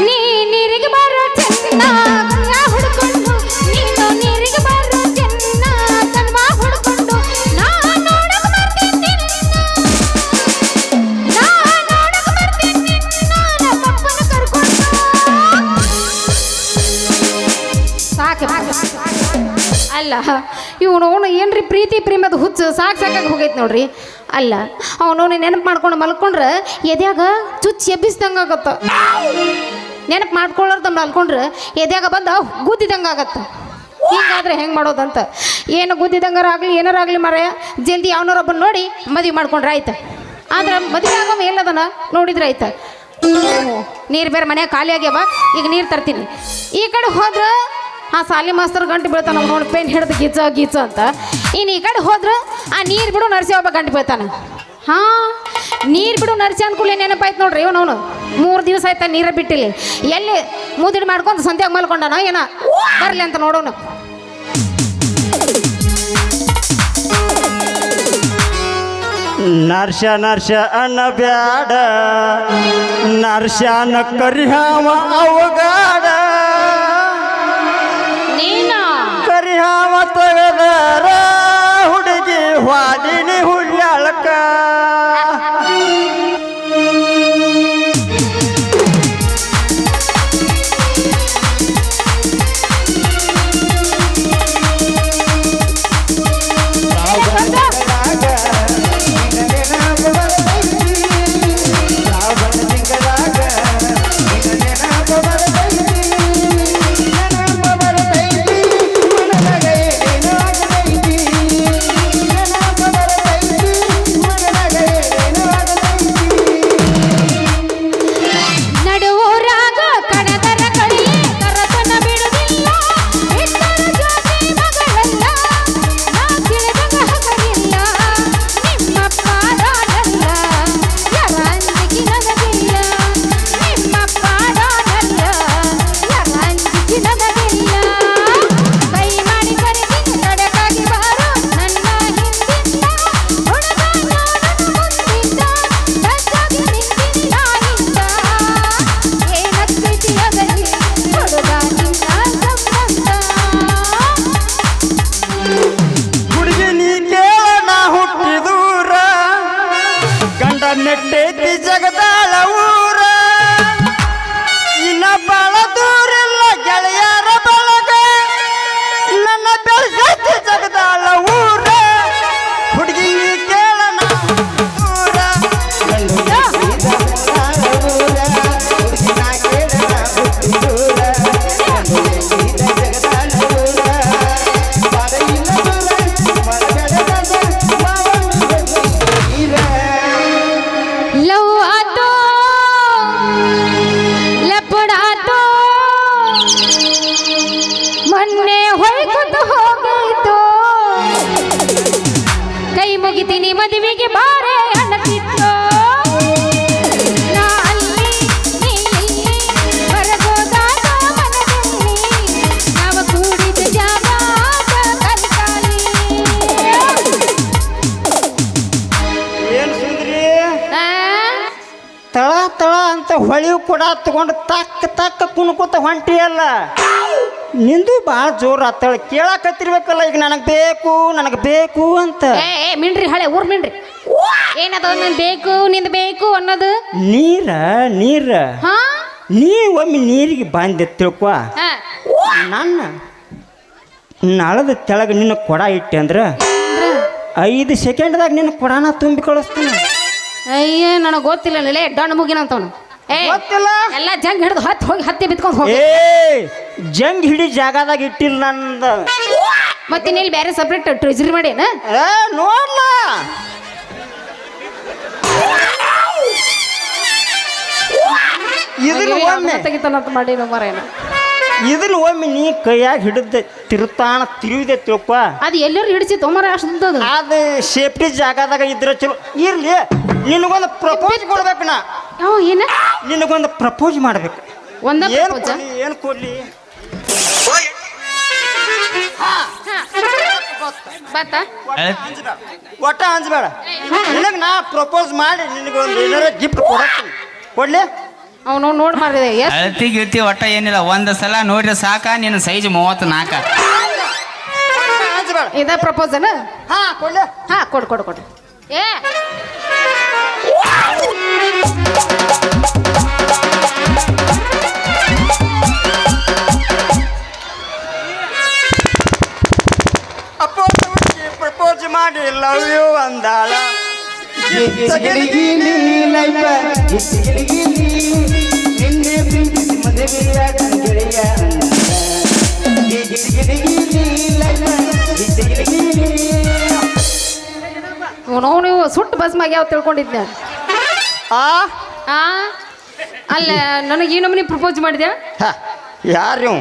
ನೀ ನೀರಿಗೆ ಬರೋ ಚೆನ್ನ ಗಂಗ ಹುಡ್ಕೊಂಡು ನೀನು ನೀರಿಗೆ ಬರೋ ಚೆನ್ನ ಕಣ್ಮ ಹುಡ್ಕೊಂಡು ನಾ ನೋಡಕ್ ಬರ್ತೀನಿ ನಾ ನೋಡಕ್ ಬರ್ತೀನಿ ನನ್ನ ಪಪ್ಪನ ಕರ್ಕೊಂಡು ಸಾಕು ಅಲ್ಲ ಇವನು ಏನ್ರಿ ಪ್ರೀತಿ ಪ್ರೇಮದ ಹುಚ್ಚು ಸಾಕಾಗಿ ಹೋಗೈತೆ ನೋಡ್ರಿ. ಅಲ್ಲ ಅವನು ನೆನಪು ಮಾಡ್ಕೊಂಡು ಮಲ್ಕೊಂಡ್ರೆ ಎದ್ಯಾಗ ಚುಚ್ಚಿ ಎಬ್ಬಿಸ್ದಂಗೆ ಆಗತ್ತ. ನೆನಪು ಮಾಡ್ಕೊಳ್ಳೋರ್ದ ಮಲ್ಕೊಂಡ್ರೆ ಎದ್ಯಾಗ ಬಂದ ಗುದ್ದಿದಂಗೆ ಆಗತ್ತ. ಹೀಗಾದ್ರೆ ಹೆಂಗೆ ಮಾಡೋದಂತ ಏನು ಗುದ್ದಿದಂಗಾರ ಆಗಲಿ ಏನಾರಾಗಲಿ ಮರ ಜಲ್ದಿ ಯಾವನಾರೊಬ್ಬನ ನೋಡಿ ಮದುವೆ ಮಾಡ್ಕೊಂಡ್ರೆ ಆಯ್ತು. ಆದ್ರೆ ಮದುವೆ ಆಗೋ ಎಲ್ಲದನ ನೋಡಿದ್ರೆ ಆಯ್ತು. ನೀರು ಬೇರೆ ಮನ್ಯಾಗ ಖಾಲಿ ಆಗ್ಯಾವ, ಈಗ ನೀರು ತರ್ತೀನಿ. ಈ ಕಡೆ ಹೋದ್ರೆ ಆ ಸಾಲಿ ಮಾಸ್ತರ್ ಗಂಟು ಬೀಳ್ತಾನ, ನಾವು ನೋಡಿ ಪೇನ್ ಹಿಡ್ದು ಗೀಚ ಅಂತ. ಇನ್ನು ಈ ಕಡೆ ಹೋದ್ರೆ ಆ ನೀರು ಬಿಡು ನರ್ಸಿ ಒಬ್ಬ ಗಂಟು ಬೀಳ್ತಾನೆ. ಹಾಂ, ನೀರು ಬಿಡು ನರ್ಸಿ ಅಂದ್ಕೂಲೆ ನೆನಪಾಯ್ತು ನೋಡ್ರಿ ಇವನವನು 3 ದಿವಸ ಆಯ್ತಾ ನೀರ ಬಿಟ್ಟಿಲ್ಲ. ಎಲ್ಲಿ ಮುದಿಡ್ ಮಾಡ್ಕೊಂಡು ಸಂತ್ಯಾಗ ಮಲ್ಕೊಂಡನ ಏನ ಬರಲಿ ಅಂತ ನೋಡೋನು. ನರ್ಶ ಅನ್ನ ಬ್ಯಾಡ ನರ್ಶನ ಕರಿಹಾವ ಅವಗಾಡ ಕರಿಹಾವ ತಗದಾರ ಹುಡುಗಿ ವಾದಿನಿ ಹುಡ್ಯಾಳಕ ನೆಟ್ಟೈತಿ ಜಗದಾಳ ಊರ ಇನ್ನ ಬಾಳ ದೂರಿಲ್ಲ ಗೆಳೆಯರ ಬಳಗ ನನ್ನ ಬೆಳೆಸೈತಿ ಜಗದಾಳ ಊರ ಹುಡುಗಿ ಕೇಳಣ ಊರ ಮದುವೆಗೆ ಬಾರೆ ಅನ್ನತಿತ್ತು ನಾ ಅಲ್ಲಿ ನೀ ಇಲ್ಲಿ ಹೊರಗೋದಾಗ ಮನದಲ್ಲಿ ನಾವು ಕೂಡಿದ ಜಾಗ ಕಲ್ಕಾಲಿ. ಏನು ಸುಂದ್ರಿ ತಳ ತಳ ಅಂತ ಹೊಳಿವು ಕೂಡ ತಗೊಂಡು ತಕ್ಕ ಕುಣ್ಕೋತ ಹೊಂಟಿಯಲ್ಲ. ನಿಂದು ಭಾಳ ಜೋರು ಆತಳ ಕೇಳಾಕತ್ತಿರ್ಬೇಕಲ್ಲ ಈಗ ನನಗೆ ಬೇಕು ಅಂತ. ಏ ಮಿಂಡ್ರಿ ಹಳೆ ಊರ್ ಮಿಂಡ್ರಿ ಏನದ ನನ್ ಬೇಕು ನಿಂದ ಬೇಕು ಅನ್ನೋದು. ನೀರ ನೀ ಒಮ್ಮೆ ನೀರಿಗೆ ಬಂದೆ ತಿಳ್ಕೊ. ನನ್ನ ನಳದ ತೆಳಗ ನಿನ್ನ ಕೊಡ ಇಟ್ಟೆ ಅಂದ್ರೆ 5 ಸೆಕೆಂಡ್ದಾಗ ನಿನ್ನ ಕೊಡನ ತುಂಬಿ ಕಳಿಸ್ತೀನಿ. ಅಯ್ಯ ನನಗೆ ಗೊತ್ತಿಲ್ಲ ಡಣ್ಣ ಮುಗಿನ ಅಂತವನು. ಗೊತ್ತಿಲ್ಲ ಎಲ್ಲ ಜಂಗ್ ಹಿಡಿದು ಹೋಗಿ ಹತ್ತಿ ಬಿತ್ಕೊಂಡು ಹೋಗಿ. ಜಂಗ್ ಹಿಡಿ ಜಾಗದಾಗ ಇಟ್ಟಿಲ್ಲ ನಂದ. ಮತ್ತೆ ಇಲ್ಲಿ ಬೇರೆ ಸಪ್ರೇಟ್ ಟ್ರೆಜರಿ ಮಾಡೇನ ನೋಡ್ಲ. ಇದನ್ನ ಒಮ್ಮೆ ತೆಗಿತಾನಂತ ಮಾಡಿ ಮರೇನ. ಇದನ್ನ ಒಮ್ಮೆ ನೀ ಕೈಯಾಗ ಹಿಡಿದ ತಿರುವಿದೆ ತಿಳ್ಕೊ. ಅದು ಎಲ್ಲರೂ ಹಿಡಿಸಿ ತೊಂಬರ ಅಷ್ಟು ಅದು ಸೇಫ್ಟಿ ಜಾಗದಾಗ ಇದ್ರೆ ಚಲೋ ಇರ್ಲಿ. ನಿನಗೊಂದು ಪ್ರಪೋಸ್ ಕೊಡ್ಬೇಕು. ನಾ ಏನ ನಿನಗೊಂದು ಪ್ರಪೋಸ್ ಮಾಡ್ಬೇಕು. ಏನು ಕೊಡ್ಲಿ ಒಟ್ಟ ಹಂಚ್ಬೇಡ. ನಿನಗೆ ನಾ ಪ್ರಪೋಸ್ ಮಾಡಿ ನಿನಗೊಂದು ಏನಾರ ಗಿಫ್ಟ್ ಕೊಡ್ಲಿ. ಅವನು ನೋಡಿ ಮಾಡಿದೆ ಎಷ್ಟು ಅಳತಿ ಗಿಳತಿ ಒಟ್ಟ ಏನಿಲ್ಲ ಒಂದ್ ಸಲ ನೋಡ್ರಿ ಸಾಕ ನಿನ್ನ ಸೈಜ್ 34. ಹಂಚಬೇಡ. ಇದ ಪ್ರಪೋಸನ ಹಾ ಕೊಡ್ಲೆ. ಹಾ ಕೊಡು ಏ ಪ್ರಪೋಸ್ ಮಾಡಿ ಲವ್ ಯು ಅಂದಾಳ. ನೀವು ಸುಟ್ಟು ಬಸ್ ಮ್ಯಾಗ ಯಾವ ತಿಳ್ಕೊಂಡಿದ್ದೆ ಆ ಆ ಅಲ್ಲ ನನಗೆ ಈ ನಮ್ಮನಿ ಪ್ರಪೋಸ್ ಮಾಡಿದ್ಯಾ ಯಾರು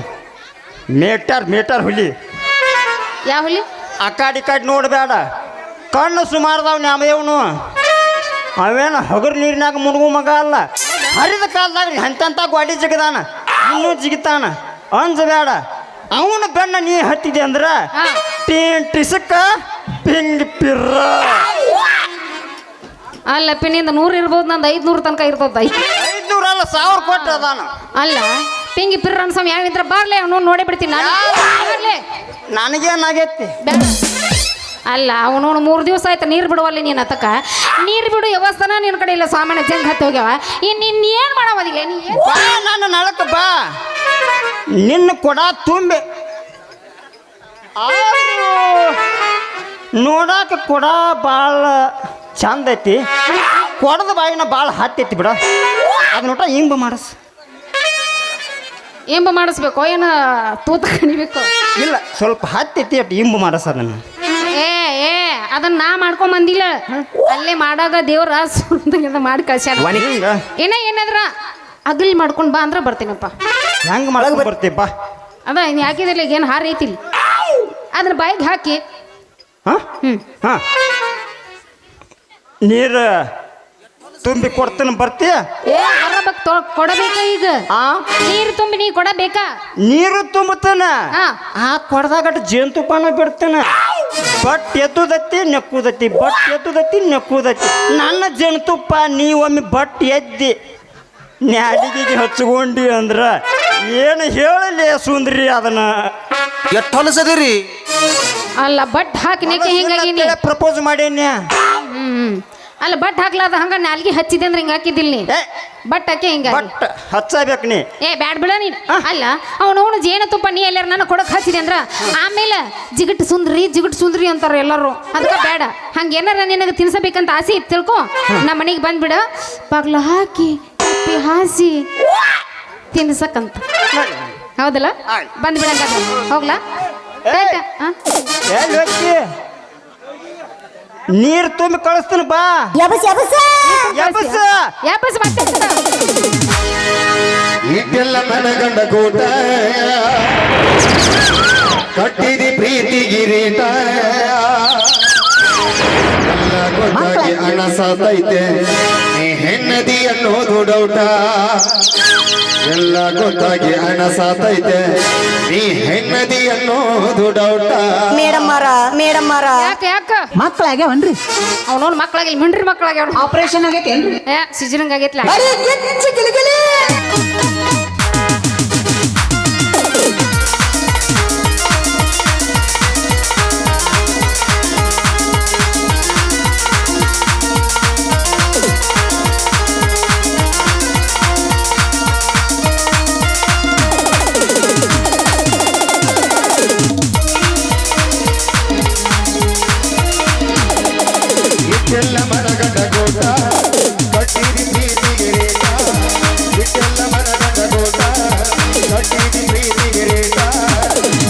ಮೇಟರ್ ಹುಲಿ ಯಾವ ಹುಲಿ ಆ ಕಾಡಿ ನೋಡಬೇಡ. ಕಣ್ಣು ಸುಮಾರದವ್ ನ್ಯಾಮದೇವನು. ಅವೇನು ಹಗರು ನೀರಿನಾಗ ಮುಳುಗು ಮಗ ಅಲ್ಲ. ಹರಿದ ಕಾಲದಾಗ ಎಂತೆಂಥ ಗಾಡಿ ಜಿಗದಾನ, ಇನ್ನೂ ಜಿಗಿತಾನ. ಅಂಜಬೇಡ. ಅವನ ಬೆನ್ನ ನೀ ಹತ್ತಿದೆ ಅಂದ್ರೆ ಹಾ. ಟಿಸಕ್ಕ ಪಿಂಗ್ ಪಿರ್ರ. ಅಲ್ಲ ಪಿನ್ನಿಂದ 100 ಇರ್ಬೋದು, ನಂದು 500 ತನಕ ಇರ್ತದ. 500 ಅಲ್ಲ 1000 ಕೊಟ್ಟು ಅದಾನ. ಅಲ್ಲ ಪಿಂಗಿ ಪಿರ್ರ ಅನ್ಸಮ್ ಯಾವಿದ್ರ ಬಾರ್ಲೆ ಅವನು ನೋಡೇ ಬಿಡ್ತೀನಿ ನಾನು. ಬಾರ್ಲೆ. ನನಗೇನಾಗೈತಿ ಬೇಡ ಅಲ್ಲ ಅವನು 3 ದಿವಸ ಆಯ್ತು ನೀರು ಬಿಡುವಲ್ಲಿ ನೀನು ಅತಕ ನೀರು ಬಿಡು ವ್ಯವಸ್ಥಾನ ನಿನ್ನ ಕಡೆ ಇಲ್ಲ. ಸಾಮಾನ್ಯ ಜಂಗ್ ಹತ್ತಿ ಹೋಗ್ಯಾವ. ನೀನು ಏನು ಮಾಡವದಿಲ್ಲ ನೀ ಬಾ ನನ್ನ ನಳಕ ಬಾ. ನಿನ್ನ ಕೊಡ ತುಂಬಿ ನೋಡಾಕ ಕೊಡ ಭಾಳ ಚಂದ ಐತಿ. ಕೊಡದ ಬಾಯಿನ ಭಾಳ ಹತ್ತೈತಿ ಬಿಡ. ಅದನ್ನೊಟ್ಟ ಹಿಂಬ ಮಾಡಸ್. ಎಂಬ ಮಾಡಿಸ್ಬೇಕು ಏನು ತೂತ ಕಣಿಬೇಕು? ಇಲ್ಲ ಸ್ವಲ್ಪ ಹತ್ತೈತಿ ಅಟ್ ಹಿಂಬ ಮಾಡಸ್ ಅದನ್ನು. ಏ ಅದನ್ನ ನಾ ಮಾಡ್ಕೊಂಡ್ ಬಂದಿಲ್ಲ. ಅಲ್ಲೇ ಮಾಡಾಗ ದೇವ್ರ ಸುಂದರ ಮಾಡಿ ಕಳ್ಸ್ಯಾರ. ಏನಾದ್ರ ಅಗಲ್ ಮಾಡ್ಕೊಂಡು ಬಾ ಅಂದ್ರೆ ಬರ್ತೀನಪ್ಪ. ಹೆಂಗೆ ಮಾಡಕ್ ಬರ್ತೀವಿ ಬಾ. ಅದ ನೀನು ಹಾಕಿದ್ರಲ್ಲ ಏನು ಹಾರ ಐತಿಲ್ಲ ಅದ್ರ ಬಾಯಿಗೆ ಹಾಕಿ ಹಾಂ ಹಾಂ ನೀರು ತುಂಬಿ ಕೊಡ್ತೀನಿ ಬರ್ತೀಯ? ಕೊಡಬೇಕ ಈಗ ಆ ನೀರು ತುಂಬಿ ನೀ ಕೊಡಬೇಕಾ? ನೀರು ತುಂಬುತ್ತಾನ. ಹಾ. ಆ ಕೊಡದಾಗ ಜೇನುತುಪ್ಪನ ಬಿಡ್ತಾನ. But ಎದ್ದುದತ್ತಿ ನೆಕ್ಕುದತ್ತಿ, but ಎದ್ದುದತ್ತಿ ನೆಕ್ಕುದತ್ತಿ. ನನ್ನ ಜೇನುತುಪ್ಪ ನೀವೊಮ್ಮೆ ಬಟ್ ಎದ್ದಿ ನ್ಯಾಡಿಗೆ ಹಚ್ಕೊಂಡಿ ಅಂದ್ರ ಏನು ಹೇಳಲಿ ಸುಂದ್ರಿ ಅದನ್ನ. ಎಷ್ಟು ಹೊಲಸದಿರಿ ಅಲ್ಲ ಬಟ್ ಹಾಕಿ ನೆಕ್ಕೆ ಹಿಂಗಾಗಿ ಪ್ರಪೋಸ್ ಮಾಡೇನ್ಯ. ಅಲ್ಲ ಬಟ್ ಹಾಕ್ಲಾದ ಹಂಗ ನಾಲ್ಗಿ ಹಚ್ಚಿದೆ ಅಂದ್ರೆ ಹಿಂಗ ಹಾಕಿದಿಲ್ಲ ನೀ. ಬಟ್ ಹಾಕಿ ಹಿಂಗ ಬಟ್ ಹಚ್ಚಬೇಕು ನೀ. ಬ್ಯಾಡ್ ಬಿಡ ನೀನು. ಅಲ್ಲ ಅವನವನು ಜೇನುತುಪ್ಪ ನೀ ಎಲ್ಲಾರ ನನ್ನ ಕೊಡಕ್ ಹಚ್ಚಿದೆ ಅಂದ್ರ ಆಮೇಲೆ ಜಿಗಟ್ ಸುಂದ್ರಿ ಅಂತಾರ ಎಲ್ಲರೂ. ಅದಕ್ಕೆ ಬೇಡ. ಹಂಗ ಏನಾರ ನಿನಗೆ ತಿನ್ಸಬೇಕಂತ ಆಸೆ ಇತ್ತು ತಿಳ್ಕೊ, ನಮ್ಮ ಮನೆಗೆ ಬಂದ್ಬಿಡ. ಬಾಗ್ಲ ಹಾಕಿ ಕಪ್ಪಿ ಹಾಸಿ ತಿನ್ಸಕ್ಕಂತ. ಹೌದಲ್ಲ? ಬಂದ್ಬಿಡಂಗ ಹೋಗ್ಲಾ? ನೀರು ತುಂಬಿ ಕಳಿಸ್ತೀನಿ ಬಾ. ಇಟ್ಟೆಲ್ಲ ಮನಗಂಡ ಕೂಟ ಕಟ್ಟಿದಿ ಪ್ರೀತಿ ಗಿರೀಟ ಎಲ್ಲ ಗೊತ್ತಾಗಿ ಹಣ ಸಾತೈತೆ ನೀ ಹೆಣ್ಣದಿ ಅನ್ನೋದು ಡೌಟ. ಎಲ್ಲ ಗೊತ್ತಾಗಿ ಹಣ ಸಾತೈತೆ ನೀ ಹೆಣ್ಣದಿ ಅನ್ನೋದು ಡೌಟ. ಮೇಡಮ್ಮರ ಯಾಕ ಮಕ್ಕಳಾಗ್ಯಾವನ್ರಿ? ಅವನವ್ನ ಮಕ್ಕಳಾಗಿಲ್ಲ, ಮಿಂಡ್ರಿ ಮಕ್ಕಳಾಗ್ಯಾವ. ಆಪರೇಷನ್ ಆಗೈತೇನ್ರಿ? ಸಿಜರಿಂಗ್ ಆಗೈತ್ಲ. ಇಟ್ಟೆಲ್ಲ ಮನಗಂಡ ಕೂಟ ಕಟ್ಟಿದಿ ಪ್ರೀತಿ ಗಿರೀಟ. ಇಟ್ಟೆಲ್ಲ ಮನಗಂಡ ಕೂಟ ಕಟ್ಟಿದಿ ಪ್ರೀತಿ ಗಿರೀಟ.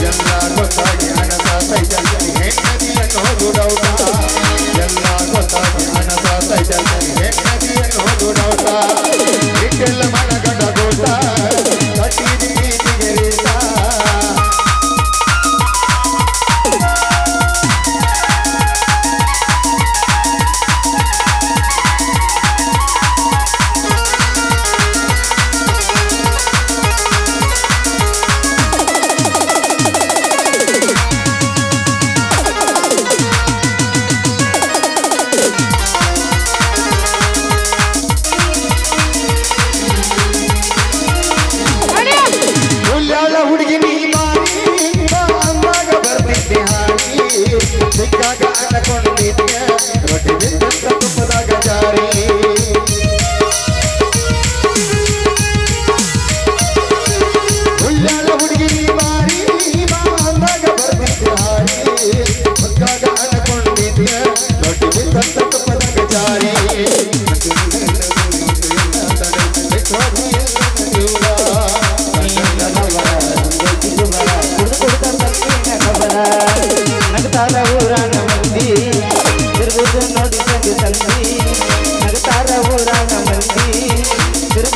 ಎಲ್ಲ ಗೊತ್ತಾಗಿ ಹಣ ಸಾತೈತೆ ಹೆಣ್ಣದಿ ಅನ್ನೋದು ಡೌಟ. ಎಲ್ಲ ಗೊತ್ತಾಗಿ ಹಣ ಸಾತೈತೆ ಹೆಣ್ಣದಿ ಅನ್ನೋದು ಡೌಟ. ಇಟ್ಟೆಲ್ಲ ಮನಗಂಡ ಕೂಟ ಕಟ್ಟಿದಿ ಪ್ರೀತಿ ಗಿರೀಟ.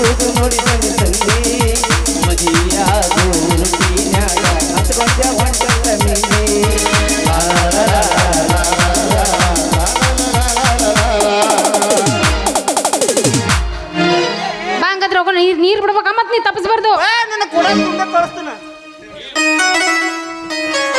ನಗುವುದು ನೋಡಿ ಸಂದಿ ಸಂದಿ ಮದಿಯಾಗೋ ರುಚಿನ್ಯಾಗ ಹಚ್ಕೊಂಡ ಹೊಂಟಲ್ಲ ಮಿಂದಿ ಬಾ ಹಂಗಾದ್ರೆ ಹೋಗೋಣ ನೀರು ಬಿಡ್ಬೇಕ ಮತ್ತೆ ನೀ ತಪ್ಪಿಸ್ಬಾರ್ದು ನನ್ನ ಕೂಡ ಮುಂದೆ ಕಳಿಸ್ತಾನ